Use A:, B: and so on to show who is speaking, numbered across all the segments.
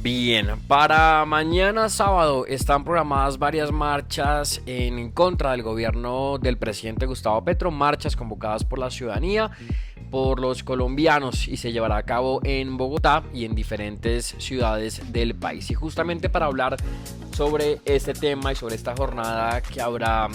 A: Bien, para mañana sábado están programadas varias marchas en contra del gobierno del presidente Gustavo Petro, marchas convocadas por la ciudadanía, por los colombianos, y se llevará a cabo en Bogotá y en diferentes ciudades del país. Y justamente para hablar sobre este tema y sobre esta jornada que habrá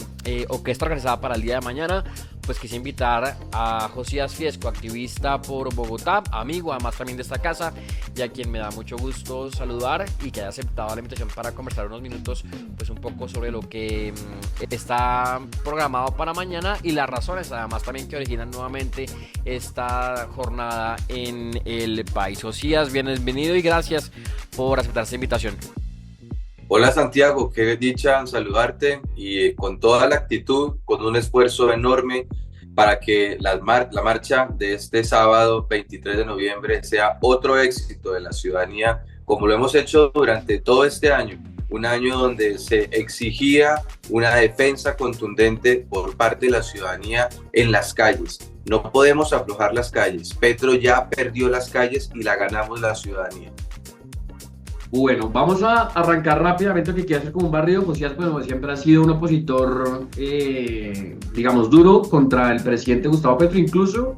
A: o que está organizada para el día de mañana, pues quise invitar a Josías Fiesco, activista por Bogotá, amigo además también de esta casa, y a quien me da mucho gusto saludar y que haya aceptado la invitación para conversar unos minutos pues un poco sobre lo que está programado para mañana y las razones además también que originan nuevamente esta jornada en el país. Josías, bienvenido y gracias por aceptar esta invitación.
B: Hola Santiago, qué dicha saludarte y con toda la actitud, con un esfuerzo enorme para que la marcha de este sábado 23 de noviembre sea otro éxito de la ciudadanía, como lo hemos hecho durante todo este año, un año donde se exigía una defensa contundente por parte de la ciudadanía en las calles. No podemos aflojar las calles. Petro ya perdió las calles y la ganamos la ciudadanía.
C: Bueno, vamos a arrancar rápidamente lo que quiere hacer como un barrido. Josías, pues como siempre ha sido un opositor, digamos, duro contra el presidente Gustavo Petro, incluso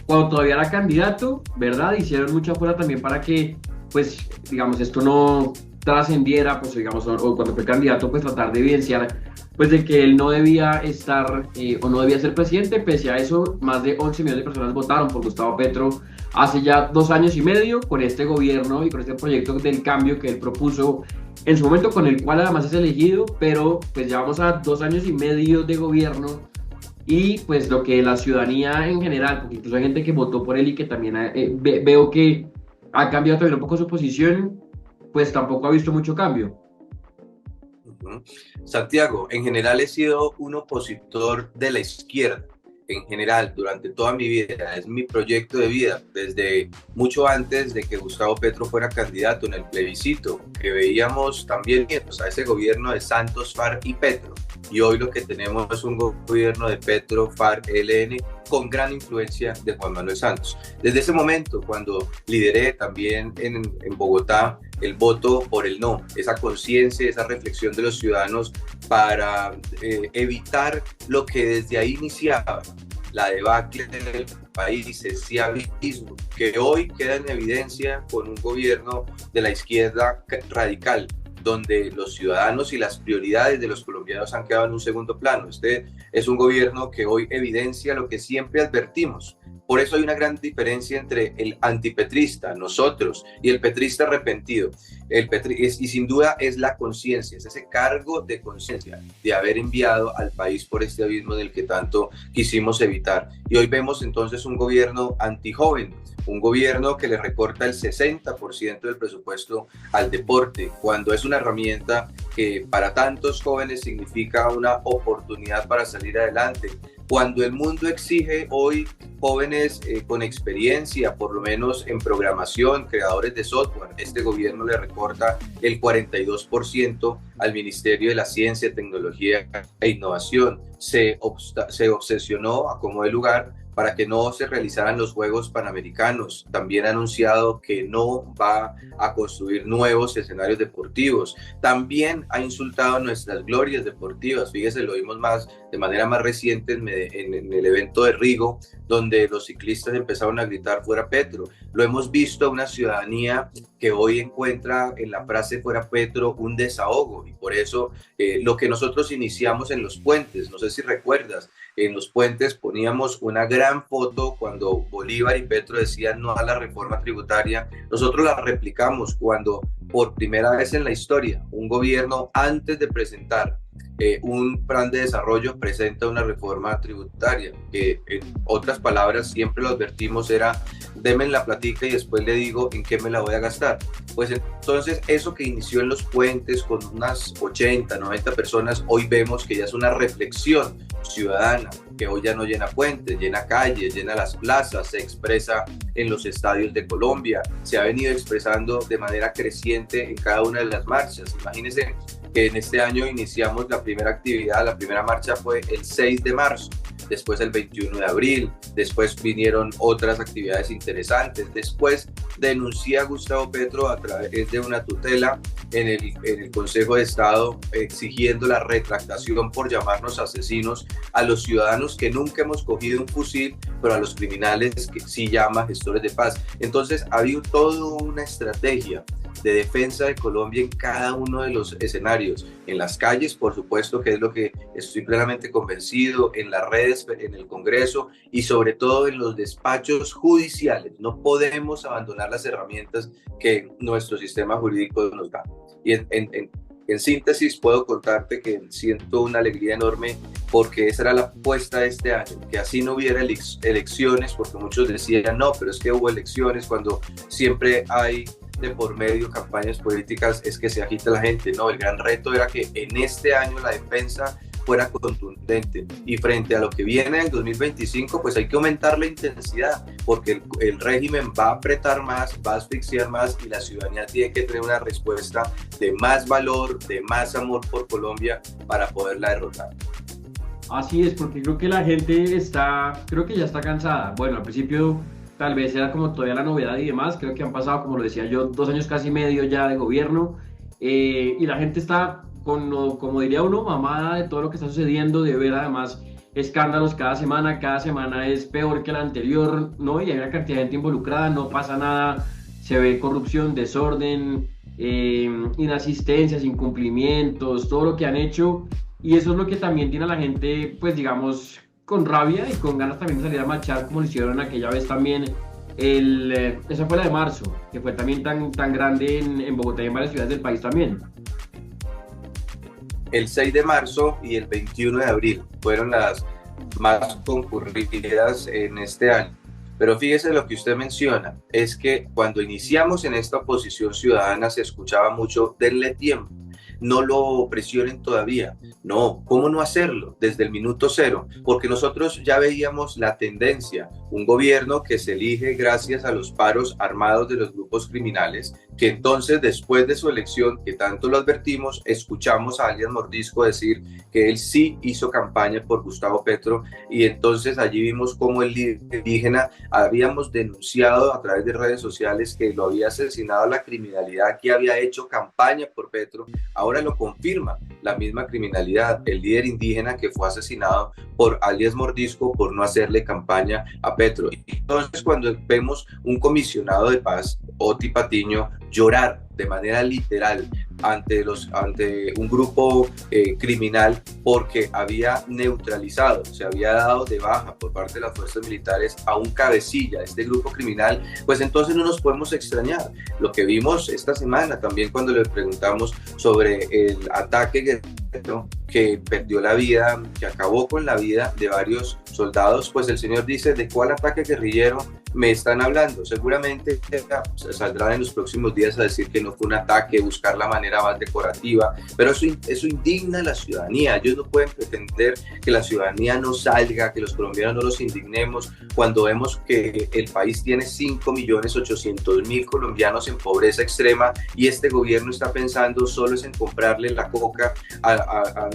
C: cuando todavía era candidato, ¿verdad? Hicieron mucha fuerza también para que, pues, digamos, esto no trascendiera, pues, digamos, o cuando fue candidato, pues tratar de evidenciar, pues, de que él no debía estar o no debía ser presidente. Pese a eso, más de 11 millones de personas votaron por Gustavo Petro hace ya 2 años y medio con este gobierno y con este proyecto del cambio que él propuso en su momento, con el cual además es elegido, pero pues ya vamos a 2 años y medio de gobierno y pues lo que la ciudadanía en general, porque incluso hay gente que votó por él y que también veo que ha cambiado también un poco su posición, pues tampoco ha visto mucho cambio.
B: Santiago, en general he sido un opositor de la izquierda. En general, durante toda mi vida, es mi proyecto de vida, desde mucho antes de que Gustavo Petro fuera candidato en el plebiscito, que veíamos también a ese gobierno de Santos, FARC y Petro. Y hoy lo que tenemos es un gobierno de Petro, FARC, ELN, con gran influencia de Juan Manuel Santos. Desde ese momento, cuando lideré también en Bogotá el voto por el no, esa conciencia, esa reflexión de los ciudadanos para evitar lo que desde ahí iniciaba, la debacle del país, ese abismo que hoy queda en evidencia con un gobierno de la izquierda radical, donde los ciudadanos y las prioridades de los colombianos han quedado en un segundo plano. Este es un gobierno que hoy evidencia lo que siempre advertimos. Por eso hay una gran diferencia entre el antipetrista, nosotros, y el petrista arrepentido. Y sin duda es la conciencia, es ese cargo de conciencia de haber enviado al país por este abismo del que tanto quisimos evitar. Y hoy vemos entonces un gobierno antijoven, un gobierno que le recorta el 60% del presupuesto al deporte, cuando es una herramienta que para tantos jóvenes significa una oportunidad para salir adelante. Cuando el mundo exige hoy jóvenes con experiencia, por lo menos en programación, creadores de software, este gobierno le recorta el 42% al Ministerio de la Ciencia, Tecnología e Innovación. Se obsesionó a como de lugar para que no se realizaran los Juegos Panamericanos. También ha anunciado que no va a construir nuevos escenarios deportivos. También ha insultado nuestras glorias deportivas. Fíjese, lo vimos de manera más reciente en el evento de Rigo, donde los ciclistas empezaron a gritar fuera Petro. Lo hemos visto a una ciudadanía que hoy encuentra en la frase fuera Petro un desahogo, y por eso lo que nosotros iniciamos en los puentes, no sé si recuerdas, en los puentes poníamos una gran foto cuando Bolívar y Petro decían no a la reforma tributaria. Nosotros la replicamos cuando por primera vez en la historia un gobierno, antes de presentar un plan de desarrollo, presenta una reforma tributaria, que en otras palabras siempre lo advertimos era deme la platica y después le digo en qué me la voy a gastar. Pues entonces eso que inició en los puentes con unas 80, 90 personas, hoy vemos que ya es una reflexión ciudadana, que hoy ya no llena puentes, llena calles, llena las plazas, se expresa en los estadios de Colombia, se ha venido expresando de manera creciente en cada una de las marchas. Imagínense que en este año iniciamos la primera actividad, la primera marcha fue el 6 de marzo. después el 21 de abril, después vinieron otras actividades interesantes, después denuncia a Gustavo Petro a través de una tutela en el Consejo de Estado exigiendo la retractación por llamarnos asesinos a los ciudadanos que nunca hemos cogido un fusil, pero a los criminales que sí llama gestores de paz. Entonces ha habido toda una estrategia de defensa de Colombia en cada uno de los escenarios, en las calles, por supuesto, que es lo que estoy plenamente convencido, en las redes, en el Congreso y sobre todo en los despachos judiciales. No podemos abandonar las herramientas que nuestro sistema jurídico nos da. Y en síntesis, puedo contarte que siento una alegría enorme porque esa era la apuesta de este año, que así no hubiera elecciones, porque muchos decían, no, pero es que hubo elecciones cuando siempre hay de por medio campañas políticas, es que se agita la gente. No, el gran reto era que en este año la defensa fuera contundente y frente a lo que viene en 2025 pues hay que aumentar la intensidad porque el régimen va a apretar más, va a asfixiar más y la ciudadanía tiene que tener una respuesta de más valor, de más amor por Colombia para poderla derrotar.
C: Así es, porque creo que la gente creo que ya está cansada. Bueno, al principio tal vez era como todavía la novedad y demás, creo que han pasado, como lo decía yo, 2 años casi medio ya de gobierno, y la gente está, como diría uno, mamada de todo lo que está sucediendo, de ver además escándalos cada semana es peor que la anterior, ¿no? Y hay una cantidad de gente involucrada, no pasa nada, se ve corrupción, desorden, inasistencias, incumplimientos, todo lo que han hecho, y eso es lo que también tiene a la gente, pues digamos, con rabia y con ganas también de salir a marchar, como lo hicieron aquella vez también, esa fue la de marzo, que fue también tan grande en Bogotá y en varias ciudades del país también.
B: El 6 de marzo y el 21 de abril fueron las más concurridas en este año. Pero fíjese lo que usted menciona, es que cuando iniciamos en esta oposición ciudadana se escuchaba mucho, denle tiempo, no lo presionen todavía. No, ¿cómo no hacerlo? Desde el minuto cero, porque nosotros ya veíamos la tendencia, un gobierno que se elige gracias a los paros armados de los grupos criminales, que entonces después de su elección, que tanto lo advertimos, escuchamos a alias Mordisco decir que él sí hizo campaña por Gustavo Petro y entonces allí vimos cómo el líder indígena habíamos denunciado a través de redes sociales que lo había asesinado la criminalidad que había hecho campaña por Petro. Ahora lo confirma la misma criminalidad, el líder indígena que fue asesinado por alias Mordisco por no hacerle campaña a Petro. Entonces cuando vemos un comisionado de paz, Oti Patiño, llorar de manera literal ante un grupo criminal porque había neutralizado, se había dado de baja por parte de las fuerzas militares a un cabecilla de este grupo criminal, pues entonces no nos podemos extrañar. Lo que vimos esta semana también cuando le preguntamos sobre el ataque que perdió la vida, que acabó con la vida de varios soldados, pues el señor dice, ¿de cuál ataque guerrillero me están hablando? Seguramente saldrán en los próximos días a decir que no fue un ataque, buscar la manera más decorativa, pero eso indigna a la ciudadanía. Ellos no pueden pretender que la ciudadanía no salga, que los colombianos no los indignemos cuando vemos que el país tiene 5.800.000 colombianos en pobreza extrema y este gobierno está pensando solo es en comprarle la coca a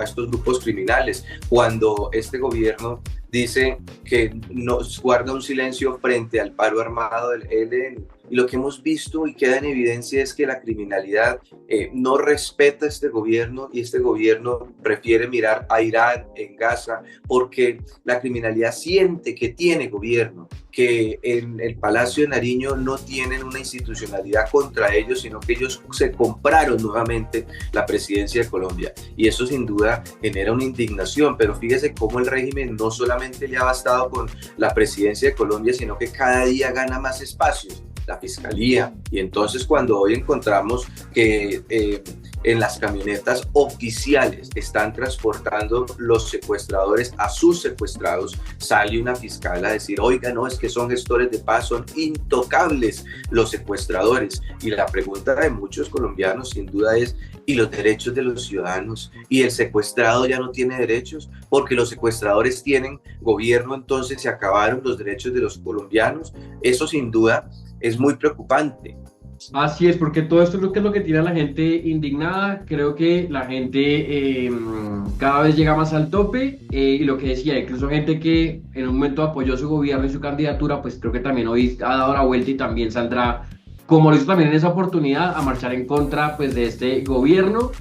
B: estos grupos criminales, cuando este gobierno dice que nos guarda un silencio frente al paro armado del ELN. Y lo que hemos visto y queda en evidencia es que la criminalidad no respeta a este gobierno y este gobierno prefiere mirar a Irán, en Gaza, porque la criminalidad siente que tiene gobierno, que en el Palacio de Nariño no tienen una institucionalidad contra ellos, sino que ellos se compraron nuevamente la presidencia de Colombia. Y eso sin duda genera una indignación, pero fíjese cómo el régimen no solamente le ha bastado con la presidencia de Colombia, sino que cada día gana más espacios. La fiscalía, y entonces cuando hoy encontramos que en las camionetas oficiales están transportando los secuestradores a sus secuestrados, sale una fiscal a decir, oiga, no, es que son gestores de paz, son intocables los secuestradores. Y la pregunta de muchos colombianos sin duda es, ¿y los derechos de los ciudadanos? ¿Y el secuestrado ya no tiene derechos? Porque los secuestradores tienen gobierno, entonces se acabaron los derechos de los colombianos. Eso sin duda es muy preocupante.
C: Así es, porque todo esto creo que es lo que tiene a la gente indignada. Creo que la gente cada vez llega más al tope y lo que decía, incluso gente que en un momento apoyó su gobierno y su candidatura, pues creo que también hoy ha dado la vuelta y también saldrá, como lo hizo también en esa oportunidad, a marchar en contra pues de este gobierno.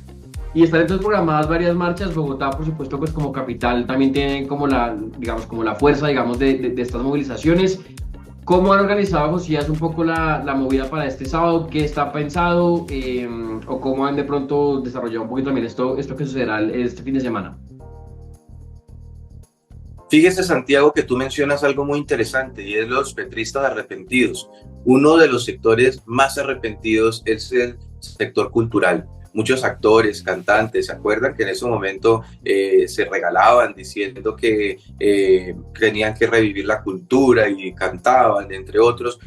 C: Y están entonces programadas varias marchas. Bogotá, por supuesto, pues como capital también tienen como la, digamos, como la fuerza, digamos, de estas movilizaciones. ¿Cómo han organizado, Josías, un poco la movida para este sábado? ¿Qué está pensado? ¿O cómo han de pronto desarrollado un poquito también esto que sucederá este fin de semana?
B: Fíjese, Santiago, que tú mencionas algo muy interesante y es los petristas arrepentidos. Uno de los sectores más arrepentidos es el sector cultural. Muchos actores, cantantes, ¿se acuerdan que en ese momento se regalaban diciendo que tenían que revivir la cultura y cantaban, entre otros?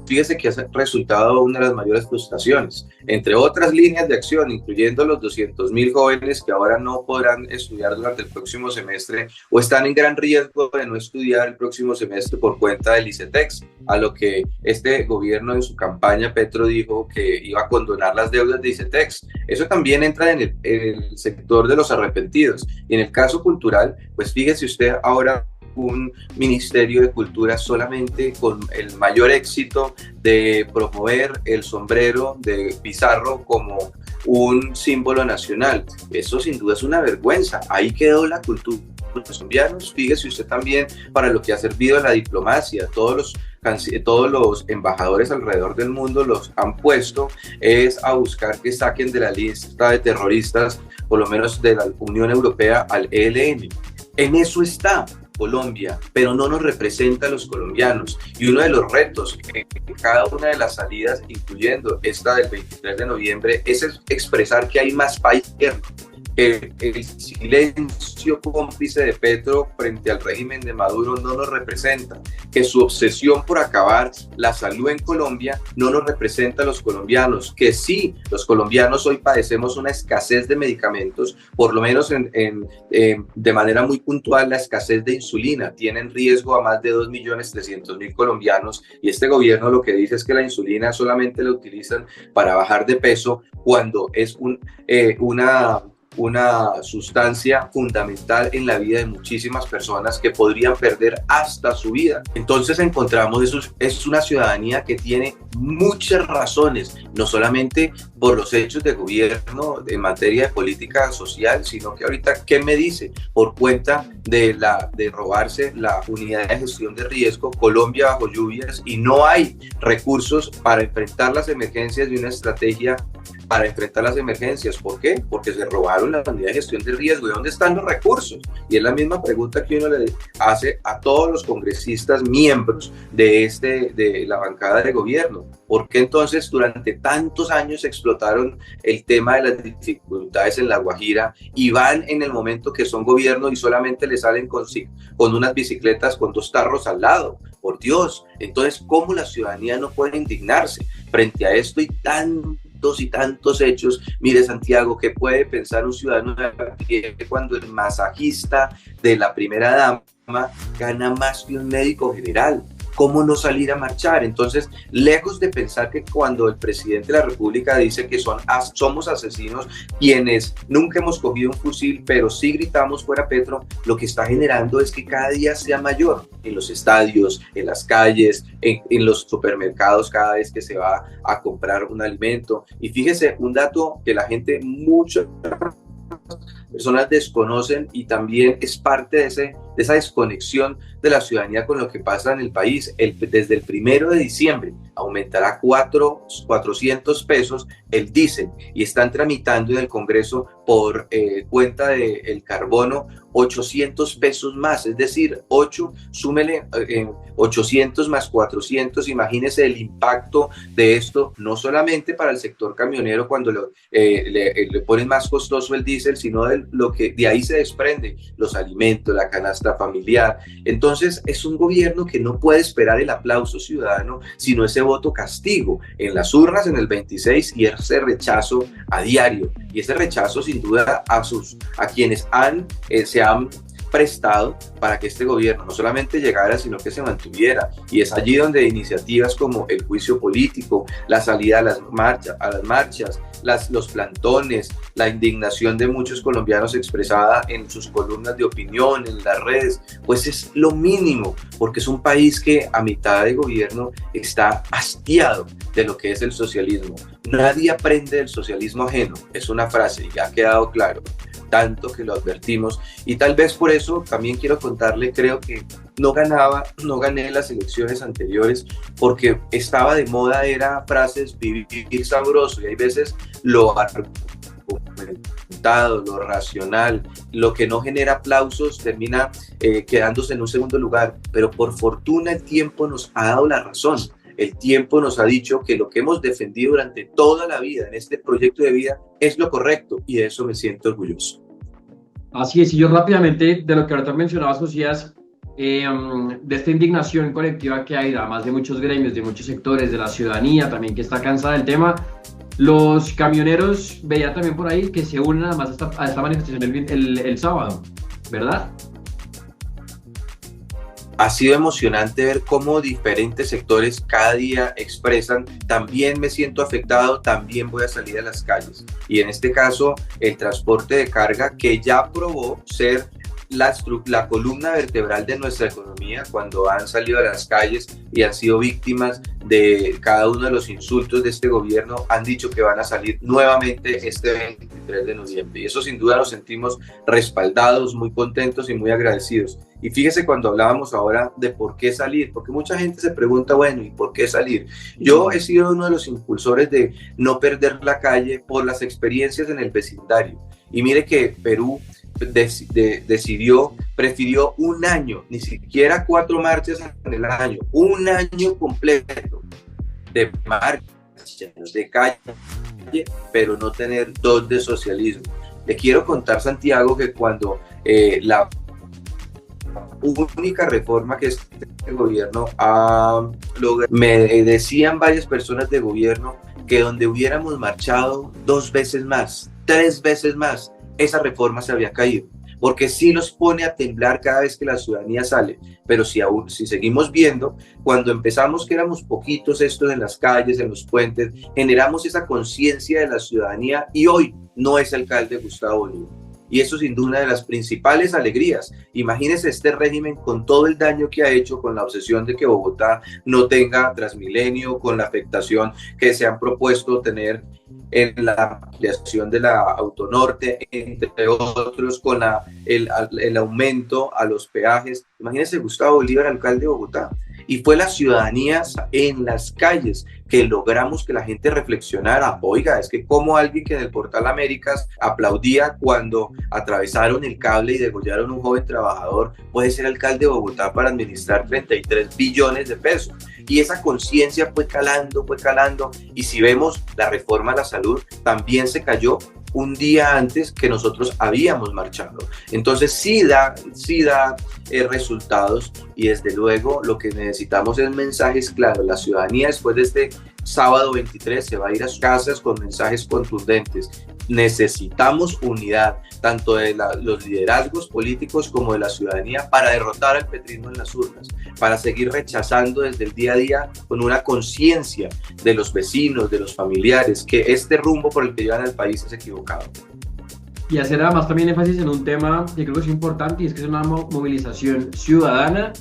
B: Fíjese que ha resultado una de las mayores frustraciones, entre otras líneas de acción, incluyendo los 200.000 jóvenes que ahora no podrán estudiar durante el próximo semestre o están en gran riesgo de no estudiar el próximo semestre por cuenta del ICETEX, a lo que este gobierno en su campaña Petro dijo que iba a condonar las deudas de ICETEX. Eso también entra en el sector de los arrepentidos. Y en el caso cultural, pues fíjese usted ahora un Ministerio de Cultura solamente con el mayor éxito de promover el sombrero de Pizarro como un símbolo nacional. Eso sin duda es una vergüenza. Ahí quedó la cultura de los colombianos. Fíjese usted también para lo que ha servido la diplomacia. Todos los embajadores alrededor del mundo los han puesto es a buscar que saquen de la lista de terroristas, por lo menos de la Unión Europea, al ELN. En eso está Colombia, pero no nos representa a los colombianos. Y uno de los retos en cada una de las salidas, incluyendo esta del 23 de noviembre, es expresar que hay más país. El silencio cómplice de Petro frente al régimen de Maduro no nos representa, que su obsesión por acabar la salud en Colombia no nos representa a los colombianos, que sí, los colombianos hoy padecemos una escasez de medicamentos, por lo menos de manera muy puntual la escasez de insulina, tiene en riesgo a más de 2.300.000 colombianos y este gobierno lo que dice es que la insulina solamente la utilizan para bajar de peso cuando es una sustancia fundamental en la vida de muchísimas personas que podrían perder hasta su vida. Entonces encontramos eso, es una ciudadanía que tiene muchas razones, no solamente por los hechos de gobierno en materia de política social, sino que ahorita, ¿qué me dice? Por cuenta de robarse la unidad de gestión de riesgo, Colombia bajo lluvias, y no hay recursos para enfrentar las emergencias y una estrategia para enfrentar las emergencias. ¿Por qué? Porque se robaron la unidad de gestión de riesgo. ¿Y dónde están los recursos? Y es la misma pregunta que uno le hace a todos los congresistas miembros de la bancada de gobierno. ¿Por qué entonces durante tantos años explotaron el tema de las dificultades en La Guajira y van en el momento que son gobierno y solamente le salen con unas bicicletas con 2 tarros al lado? Por Dios, entonces, ¿cómo la ciudadanía no puede indignarse frente a esto y tantos hechos? Mire, Santiago, ¿qué puede pensar un ciudadano de a pie cuando el masajista de la primera dama gana más que un médico general? ¿Cómo no salir a marchar? Entonces, lejos de pensar que cuando el presidente de la República dice que somos asesinos, quienes nunca hemos cogido un fusil, pero sí gritamos fuera Petro, lo que está generando es que cada día sea mayor en los estadios, en las calles, en los supermercados, cada vez que se va a comprar un alimento. Y fíjese, un dato que la gente, muchas personas desconocen y también es parte de esa desconexión de la ciudadanía con lo que pasa en el país. Desde el 1 de diciembre aumentará 400 pesos el diésel y están tramitando en el Congreso por cuenta del carbono 800 pesos más, es decir, 800 más 400, imagínese el impacto de esto, no solamente para el sector camionero cuando le ponen más costoso el diésel, sino lo que de ahí se desprende, los alimentos, la canasta familiar. Entonces es un gobierno que no puede esperar el aplauso ciudadano, sino ese voto castigo en las urnas en el 26 y ese rechazo a diario. Y ese rechazo sin duda a quienes se han prestado para que este gobierno no solamente llegara, sino que se mantuviera. Y es allí donde iniciativas como el juicio político, la salida a las marchas, los plantones, la indignación de muchos colombianos expresada en sus columnas de opinión, en las redes, pues es lo mínimo, porque es un país que a mitad de gobierno está hastiado de lo que es el socialismo. Nadie aprende del socialismo ajeno, es una frase y ya ha quedado claro, tanto que lo advertimos, y tal vez por eso también quiero contarle, creo que no gané las elecciones anteriores porque estaba de moda, era frases vivir sabroso, y hay veces lo argumentado, lo racional, lo que no genera aplausos termina quedándose en un segundo lugar, pero por fortuna el tiempo nos ha dado la razón. El tiempo nos ha dicho que lo que hemos defendido durante toda la vida en este proyecto de vida es lo correcto, y de eso me siento orgulloso.
C: Así es, y yo rápidamente, de lo que ahorita mencionabas, Josías, de esta indignación colectiva que hay, además de muchos gremios, de muchos sectores, de la ciudadanía también que está cansada del tema, los camioneros, veía también por ahí que se unen además a esta manifestación el sábado, ¿verdad?
B: Ha sido emocionante ver cómo diferentes sectores cada día expresan, también me siento afectado, también voy a salir a las calles. Y en este caso, el transporte de carga, que ya probó ser la columna vertebral de nuestra economía, cuando han salido a las calles y han sido víctimas de cada uno de los insultos de este gobierno, han dicho que van a salir nuevamente este 23 de noviembre. Y eso sin duda nos sentimos respaldados, muy contentos y muy agradecidos. Y fíjese, cuando hablábamos ahora de por qué salir, porque mucha gente se pregunta, bueno, ¿y por qué salir? Yo he sido uno de los impulsores de no perder la calle por las experiencias en el vecindario. Y mire que Perú prefirió un año, ni siquiera 4 marchas en el año, un año completo de marchas, de calle, pero no tener 2 de socialismo. Le quiero contar, Santiago, que cuando la única reforma que este gobierno ha logrado, me decían varias personas de gobierno que donde hubiéramos marchado 2 veces más, 3 veces más, esa reforma se había caído, porque sí los pone a temblar cada vez que la ciudadanía sale. Pero si seguimos viendo, cuando empezamos que éramos poquitos estos en las calles, en los puentes, generamos esa conciencia de la ciudadanía, y hoy no es alcalde Gustavo Bolívar. Y eso sin duda una de las principales alegrías. Imagínense este régimen con todo el daño que ha hecho, con la obsesión de que Bogotá no tenga Transmilenio, con la afectación que se han propuesto tener en la ampliación de la Autonorte, entre otros, con el aumento a los peajes. Imagínense Gustavo Bolívar, alcalde de Bogotá. Y fue la ciudadanía en las calles que logramos que la gente reflexionara. Oiga, es que como alguien que en el Portal Américas aplaudía cuando atravesaron el cable y degollaron a un joven trabajador, puede ser alcalde de Bogotá para administrar 33 billones de pesos. Y esa conciencia fue calando, y si vemos la reforma a la salud, también se cayó un día antes que nosotros habíamos marchado. Entonces sí da resultados, y desde luego lo que necesitamos es mensajes claros. La ciudadanía después de este sábado 23 se va a ir a sus casas con mensajes contundentes. Necesitamos unidad, tanto de los liderazgos políticos como de la ciudadanía, para derrotar al petrismo en las urnas, para seguir rechazando desde el día a día con una conciencia de los vecinos, de los familiares, que este rumbo por el que llevan al país es equivocado.
C: Y hacer además también énfasis en un tema que creo que es importante, y es que es una movilización ciudadana,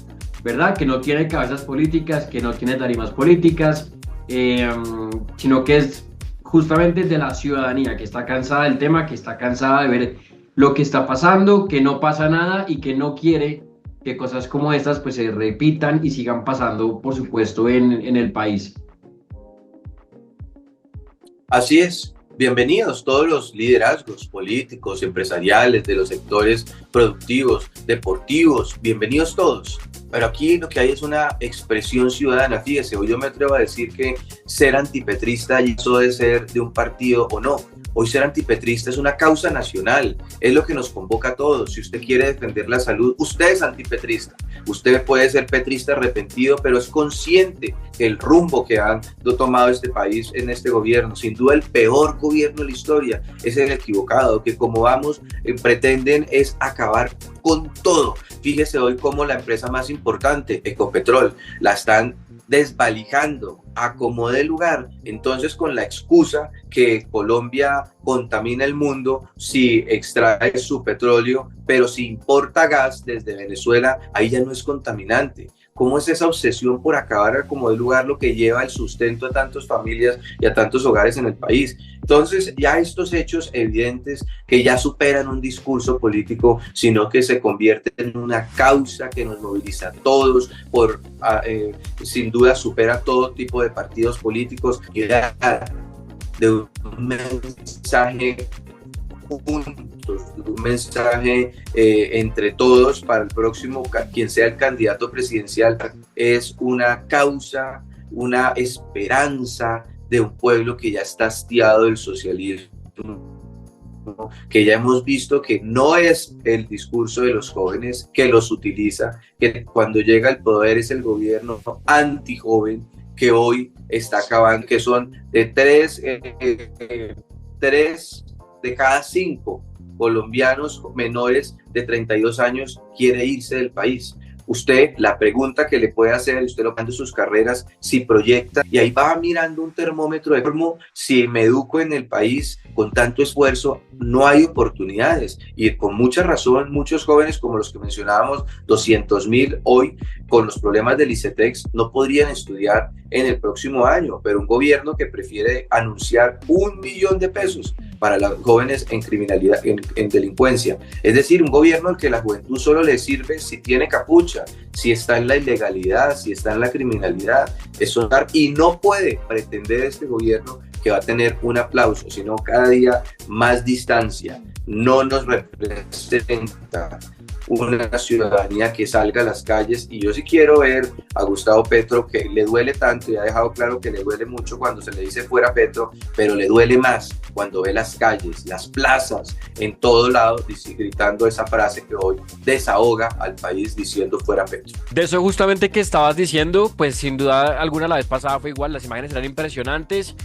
C: ¿verdad? Que no tiene cabezas políticas, que no tiene tarimas políticas, sino que es justamente de la ciudadanía, que está cansada del tema, que está cansada de ver lo que está pasando, que no pasa nada y que no quiere que cosas como estas pues se repitan y sigan pasando, por supuesto, en el país.
B: Así es. Bienvenidos todos los liderazgos políticos, empresariales, de los sectores productivos, deportivos, bienvenidos todos. Pero aquí lo que hay es una expresión ciudadana. Fíjese, hoy yo me atrevo a decir que ser antipetrista y eso de ser de un partido o no. Hoy ser antipetrista es una causa nacional, es lo que nos convoca a todos. Si usted quiere defender la salud, usted es antipetrista. Usted puede ser petrista arrepentido, pero es consciente que el rumbo que han tomado este país en este gobierno, sin duda el peor gobierno de la historia, es el equivocado, que como vamos, pretenden es acabar con todo. Fíjese hoy cómo la empresa más importante, Ecopetrol, la están desvalijando a como dé lugar. Entonces, con la excusa que Colombia contamina el mundo si extrae su petróleo, pero si importa gas desde Venezuela, ahí ya no es contaminante. ¿Cómo es esa obsesión por acabar como de lugar lo que lleva el sustento a tantas familias y a tantos hogares en el país? Entonces, ya estos hechos evidentes que ya superan un discurso político, sino que se convierten en una causa que nos moviliza a todos, sin duda supera todo tipo de partidos políticos y da de un mensaje juntos, un mensaje entre todos para el próximo, quien sea el candidato presidencial, es una causa, una esperanza de un pueblo que ya está hastiado del socialismo, que ya hemos visto que no es el discurso de los jóvenes que los utiliza, que cuando llega al poder es el gobierno antijoven que hoy está acabando, que son de tres de cada 5 colombianos menores de 32 años quiere irse del país. Usted, la pregunta que le puede hacer, usted lo manda en sus carreras, si proyecta, y ahí va mirando un termómetro de cómo, si me educo en el país con tanto esfuerzo, no hay oportunidades. Y con mucha razón, muchos jóvenes, como los que mencionábamos, 200,000 hoy, con los problemas del ICETEX, no podrían estudiar en el próximo año, pero un gobierno que prefiere anunciar 1 millón de pesos para los jóvenes en criminalidad, en delincuencia. Es decir, un gobierno al que la juventud solo le sirve si tiene capucha, si está en la ilegalidad, si está en la criminalidad, y no puede pretender este gobierno que va a tener un aplauso, sino cada día más distancia. No nos representa una ciudadanía que salga a las calles, y yo sí quiero ver a Gustavo Petro, que le duele tanto y ha dejado claro que le duele mucho cuando se le dice fuera Petro, pero le duele más cuando ve las calles, las plazas, en todo lado gritando esa frase que hoy desahoga al país diciendo fuera Petro.
A: De eso justamente que estabas diciendo, pues sin duda alguna la vez pasada fue igual, las imágenes eran impresionantes.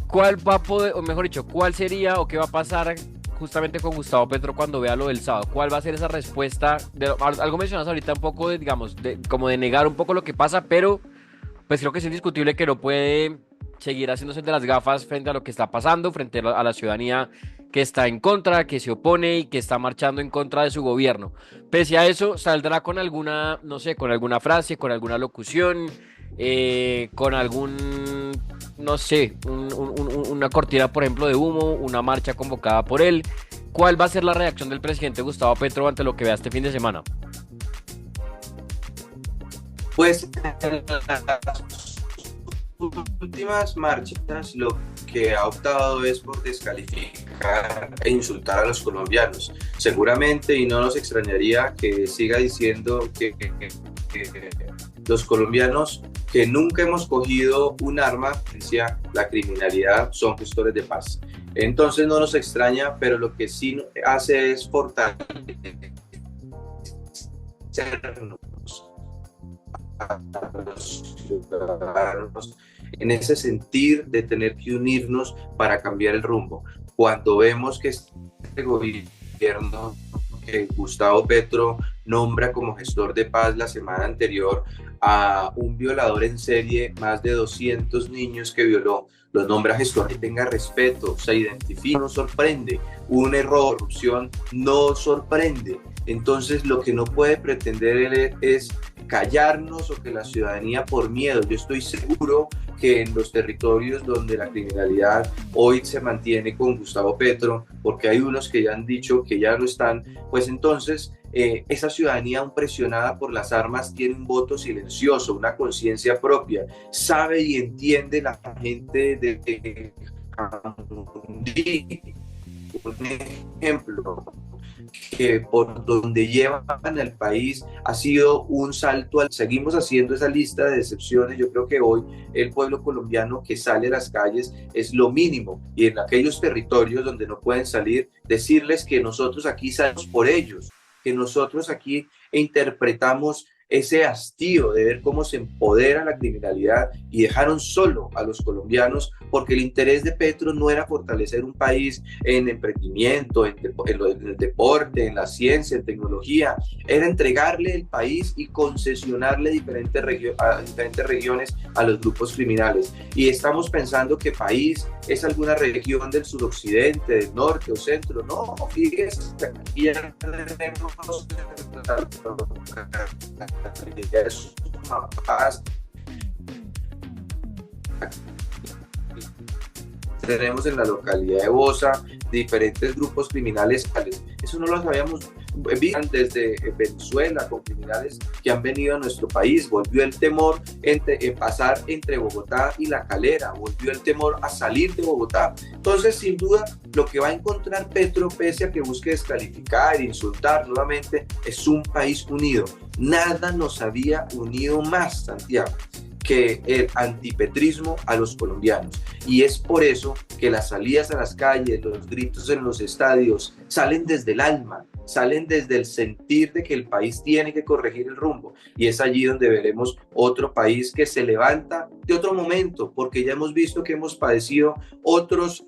A: ¿Cuál va a poder, o mejor dicho, cuál sería o qué va a pasar justamente con Gustavo Petro cuando vea lo del sábado? ¿Cuál va a ser esa respuesta? Algo mencionas ahorita un poco, digamos, como de negar un poco lo que pasa, pero pues creo que es indiscutible que no puede seguir haciéndose de las gafas frente a lo que está pasando, frente a la ciudadanía que está en contra, que se opone y que está marchando en contra de su gobierno. Pese a eso, saldrá con alguna, no sé, con alguna frase, con alguna locución, con algún, no sé, una cortina, por ejemplo, de humo, una marcha convocada por él. ¿Cuál va a ser la reacción del presidente Gustavo Petro ante lo que vea este fin de semana?
B: Pues en las últimas marchas lo que ha optado es por descalificar e insultar a los colombianos. Seguramente, y no nos extrañaría que siga diciendo que los colombianos que nunca hemos cogido un arma hacia la criminalidad son gestores de paz. Entonces no nos extraña, pero lo que sí hace es fortalecernos a los ciudadanos en ese sentir de tener que unirnos para cambiar el rumbo. Cuando vemos que este gobierno que Gustavo Petro nombra como gestor de paz la semana anterior a un violador en serie, más de 200 niños que violó, los nombra gestor, que tenga respeto, se identifica, no sorprende. Un error, corrupción, no sorprende. Entonces lo que no puede pretender él es callarnos o que la ciudadanía por miedo. Yo estoy seguro que en los territorios donde la criminalidad hoy se mantiene con Gustavo Petro, porque hay unos que ya han dicho que ya no están, pues entonces esa ciudadanía aún presionada por las armas tiene un voto silencioso, una conciencia propia, sabe y entiende la gente de Jamundí, un ejemplo, que por donde llevan el país ha sido un salto. Seguimos haciendo esa lista de decepciones. Yo creo que hoy el pueblo colombiano que sale a las calles es lo mínimo, y en aquellos territorios donde no pueden salir, decirles que nosotros aquí salimos por ellos, que nosotros aquí interpretamos ese hastío de ver cómo se empodera la criminalidad y dejaron solo a los colombianos, porque el interés de Petro no era fortalecer un país en emprendimiento, en el deporte, en la ciencia, en tecnología, era entregarle el país y concesionarle a diferentes regiones a los grupos criminales. Y estamos pensando que país es alguna región del suroccidente, del norte o centro. No, fíjese, aquí ya tenemos es una paz. Tenemos en la localidad de Bosa diferentes grupos criminales. Eso no lo sabíamos desde Venezuela, con criminales que han venido a nuestro país. Volvió el temor en pasar entre Bogotá y La Calera, volvió el temor a salir de Bogotá. Entonces, sin duda, lo que va a encontrar Petro, pese a que busque descalificar e insultar nuevamente, es un país unido. Nada nos había unido más, Santiago, que el antipetrismo a los colombianos. Y es por eso que las salidas a las calles, los gritos en los estadios, salen desde el alma, salen desde el sentir de que el país tiene que corregir el rumbo. Y es allí donde veremos otro país que se levanta de otro momento, porque ya hemos visto que hemos padecido otros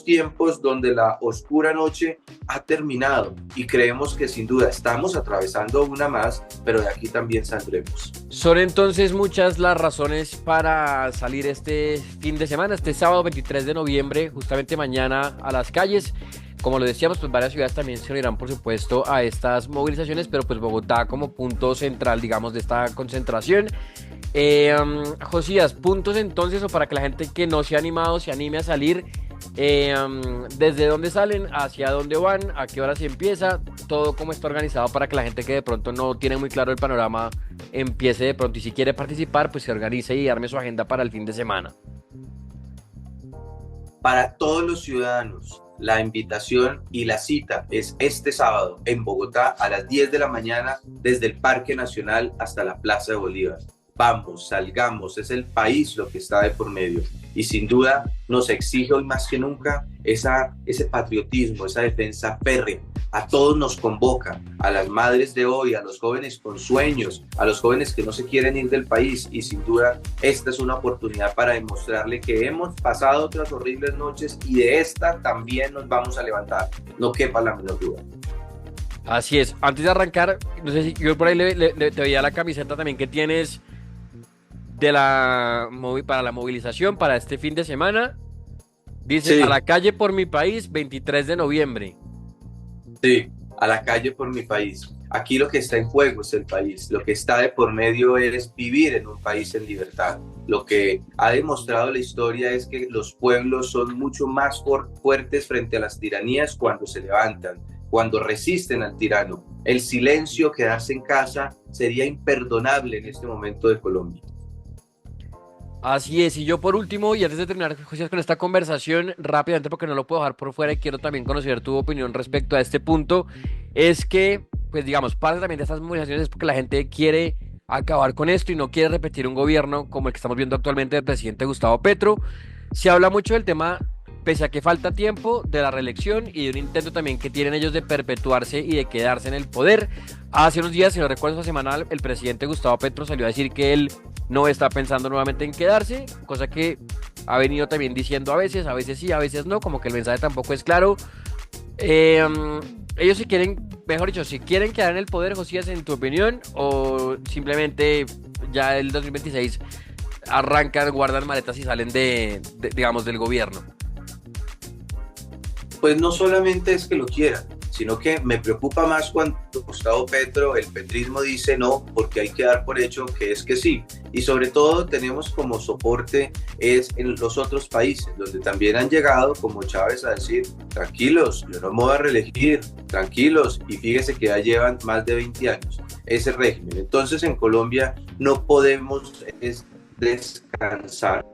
B: tiempos donde la oscura noche ha terminado, y creemos que sin duda estamos atravesando una más, pero de aquí también saldremos.
A: Son entonces muchas las razones para salir este fin de semana, este sábado 23 de noviembre, justamente mañana, a las calles. Como lo decíamos, pues varias ciudades también se unirán, por supuesto, a estas movilizaciones, pero pues Bogotá como punto central, digamos, de esta concentración. Josías, puntos entonces, o para que la gente que no se ha animado se anime a salir, desde dónde salen, hacia dónde van, a qué hora se empieza, todo cómo está organizado para que la gente que de pronto no tiene muy claro el panorama empiece de pronto, y si quiere participar, pues se organice y arme su agenda para el fin de semana.
B: Para todos los ciudadanos, la invitación y la cita es este sábado en Bogotá a las 10 de la mañana, desde el Parque Nacional hasta la Plaza de Bolívar. Vamos, salgamos, es el país lo que está de por medio, y sin duda nos exige hoy más que nunca ese patriotismo, esa defensa férrea. A todos nos convoca, a las madres de hoy, a los jóvenes con sueños, a los jóvenes que no se quieren ir del país, y sin duda esta es una oportunidad para demostrarle que hemos pasado otras horribles noches y de esta también nos vamos a levantar, no quepa la menor duda.
A: Así es. Antes de arrancar, no sé si yo por ahí te veía la camiseta también que tienes para la movilización para este fin de semana. Dice, sí, a la calle por mi país, 23 de noviembre.
B: Sí, a la calle por mi país. Aquí lo que está en juego es el país. Lo que está de por medio es vivir en un país en libertad. Lo que ha demostrado la historia es que los pueblos son mucho más fuertes frente a las tiranías cuando se levantan, cuando resisten al tirano. El silencio, quedarse en casa, sería imperdonable en este momento de Colombia.
A: Así es, y yo por último, y antes de terminar, José, con esta conversación, rápidamente, porque no lo puedo dejar por fuera y quiero también conocer tu opinión respecto a este punto, es que, pues digamos, parte también de estas movilizaciones es porque la gente quiere acabar con esto y no quiere repetir un gobierno como el que estamos viendo actualmente del presidente Gustavo Petro. Se habla mucho del tema, pese a que falta tiempo, de la reelección y de un intento también que tienen ellos de perpetuarse y de quedarse en el poder. Hace unos días, si no recuerdo, esta semana, el presidente Gustavo Petro salió a decir que él no está pensando nuevamente en quedarse, cosa que ha venido también diciendo a veces sí, a veces no, como que el mensaje tampoco es claro. Ellos si quieren, mejor dicho, si quieren quedar en el poder, Josías, en tu opinión, o simplemente ya el 2026 arrancan, guardan maletas y salen digamos, del gobierno.
B: Pues no solamente es que lo quieran, sino que me preocupa más cuando Gustavo Petro, el petrismo, dice no, porque hay que dar por hecho que es que sí. Y sobre todo tenemos como soporte es en los otros países, donde también han llegado como Chávez a decir, tranquilos, yo no me voy a reelegir, tranquilos, y fíjese que ya llevan más de 20 años ese régimen. Entonces en Colombia no podemos descansar.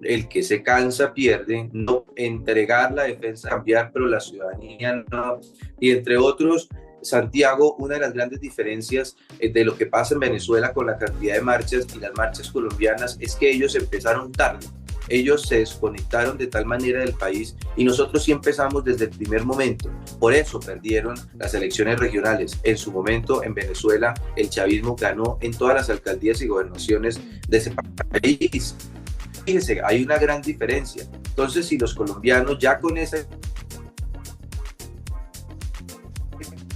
B: el que se cansa pierde, no entregar la defensa, cambiar, pero la ciudadanía no. Y entre otros, Santiago, una de las grandes diferencias de lo que pasa en Venezuela con la cantidad de marchas y las marchas colombianas es que ellos empezaron tarde. Ellos se desconectaron de tal manera del país y nosotros sí empezamos desde el primer momento. Por eso perdieron las elecciones regionales. En su momento en Venezuela el chavismo ganó en todas las alcaldías y gobernaciones de ese país. Fíjese, hay una gran diferencia. Entonces, si los colombianos ya con esa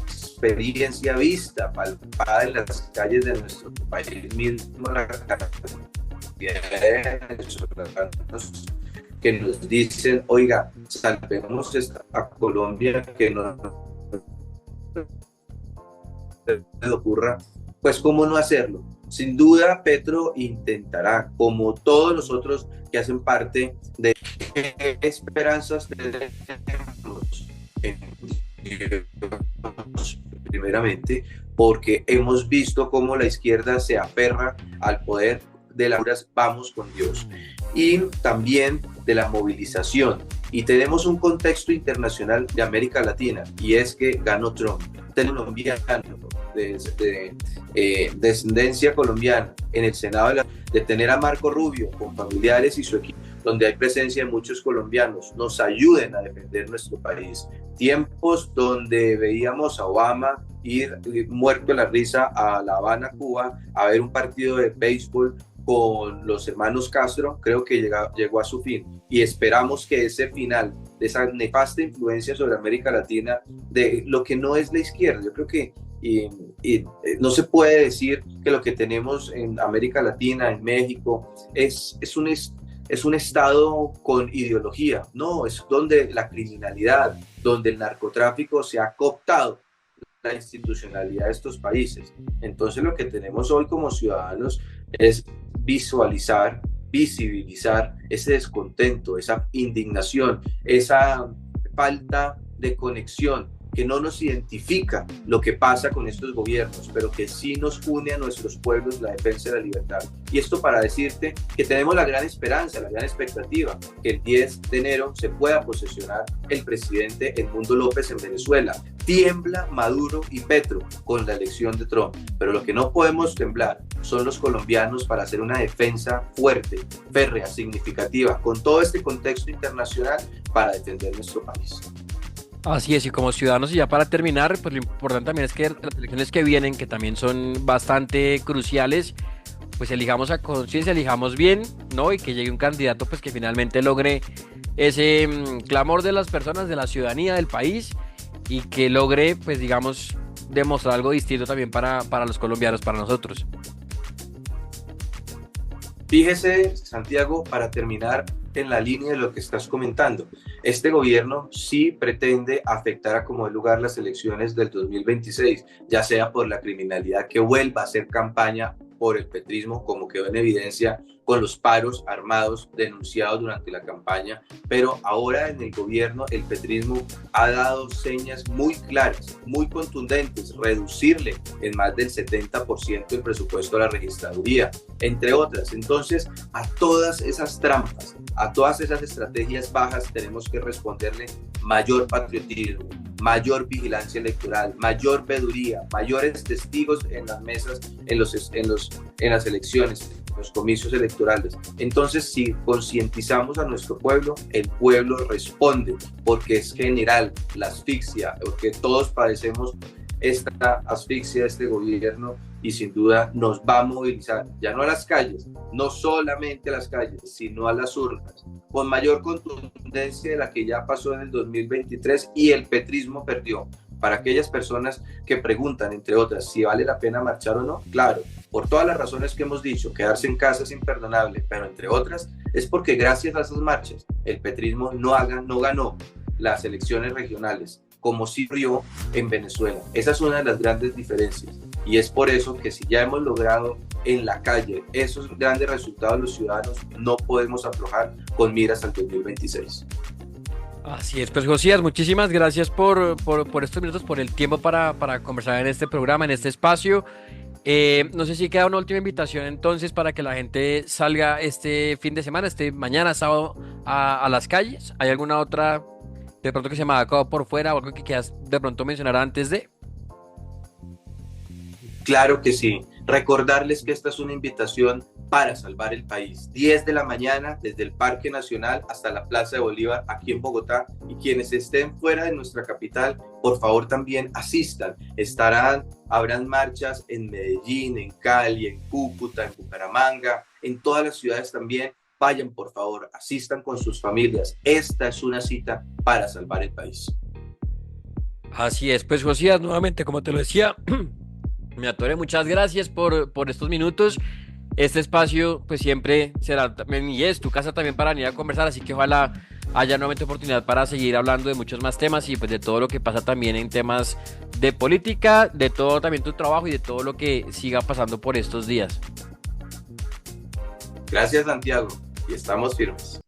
B: experiencia vista, palpada en las calles de nuestro país mismo, la que nos dicen, oiga, salvemos a Colombia, que no ocurra, pues cómo no hacerlo. Sin duda Petro intentará, como todos los otros que hacen parte de Esperanzas de Dios, primeramente, porque hemos visto cómo la izquierda se aferra al poder de las vamos con Dios, y también de la movilización. Y tenemos un contexto internacional de América Latina, y es que ganó Trump, colombiano, de descendencia colombiana, en el Senado, de tener a Marco Rubio con familiares y su equipo, donde hay presencia de muchos colombianos, nos ayuden a defender nuestro país. Tiempos donde veíamos a Obama ir muerto de la risa a La Habana, Cuba, a ver un partido de béisbol con los hermanos Castro, creo que llegó a su fin, y esperamos que ese final de esa nefasta influencia sobre América Latina, de lo que no es la izquierda, yo creo que no se puede decir que lo que tenemos en América Latina, en México, es un estado con ideología, no, es donde la criminalidad, donde el narcotráfico se ha cooptado la institucionalidad de estos países. Entonces lo que tenemos hoy como ciudadanos es visualizar, visibilizar ese descontento, esa indignación, esa falta de conexión que no nos identifica lo que pasa con estos gobiernos, pero que sí nos une a nuestros pueblos la defensa de la libertad. Y esto para decirte que tenemos la gran esperanza, la gran expectativa, que el 10 de enero se pueda posesionar el presidente Edmundo López en Venezuela. Tiembla Maduro y Petro con la elección de Trump, pero lo que no podemos temblar son los colombianos para hacer una defensa fuerte, férrea, significativa, con todo este contexto internacional para defender nuestro país.
A: Así es, y como ciudadanos, y ya para terminar, pues lo importante también es que las elecciones que vienen, que también son bastante cruciales, pues elijamos a conciencia, elijamos bien, ¿no? Y que llegue un candidato pues que finalmente logre ese clamor de las personas, de la ciudadanía del país, y que logre, pues digamos, demostrar algo distinto también para los colombianos, para nosotros.
B: Fíjese, Santiago, para terminar en la línea de lo que estás comentando, este gobierno sí pretende afectar a como de lugar las elecciones del 2026, ya sea por la criminalidad que vuelva a hacer campaña por el petrismo, como quedó en evidencia con los paros armados denunciados durante la campaña, pero ahora en el gobierno el petrismo ha dado señas muy claras, muy contundentes, reducirle en más del 70% el presupuesto a la registraduría, entre otras. Entonces, a todas esas trampas, a todas esas estrategias bajas tenemos que responderle mayor patriotismo, mayor vigilancia electoral, mayor veeduría, mayores testigos en las mesas, en las elecciones, en los comicios electorales. Entonces, si concientizamos a nuestro pueblo, el pueblo responde, porque es general la asfixia, porque todos padecemos esta asfixia de este gobierno, y sin duda nos va a movilizar, ya no a las calles, no solamente a las calles, sino a las urnas, con mayor contundencia de la que ya pasó en el 2023 y el petrismo perdió. Para aquellas personas que preguntan, entre otras, si vale la pena marchar o no, claro, por todas las razones que hemos dicho, quedarse en casa es imperdonable, pero entre otras es porque gracias a esas marchas el petrismo no ganó las elecciones regionales, como sí ocurrió en Venezuela. Esa es una de las grandes diferencias, y es por eso que si ya hemos logrado en la calle esos grandes resultados los ciudadanos, no podemos aflojar con miras al 2026.
A: Así es, pues Josías, muchísimas gracias por estos minutos, por el tiempo para conversar en este programa, en este espacio, No sé si queda una última invitación entonces para que la gente salga este fin de semana, este mañana sábado, a las calles. ¿Hay alguna otra de pronto que se me ha quedado por fuera o algo que quieras de pronto mencionar antes de?
B: Claro que sí. Recordarles que esta es una invitación para salvar el país. 10 de la mañana desde el Parque Nacional hasta la Plaza de Bolívar aquí en Bogotá. Y quienes estén fuera de nuestra capital, por favor también asistan. Habrán marchas en Medellín, en Cali, en Cúcuta, en Bucaramanga, en todas las ciudades también. Vayan, por favor, asistan con sus familias. Esta es una cita para salvar el país.
A: Así es, pues Josías, nuevamente, como te lo decía, me atoré, muchas gracias por estos minutos. Este espacio, pues siempre será también, y es tu casa también para venir a conversar, así que ojalá haya nuevamente oportunidad para seguir hablando de muchos más temas y pues de todo lo que pasa también en temas de política, de todo también tu trabajo y de todo lo que siga pasando por estos días.
B: Gracias, Santiago, y estamos firmes.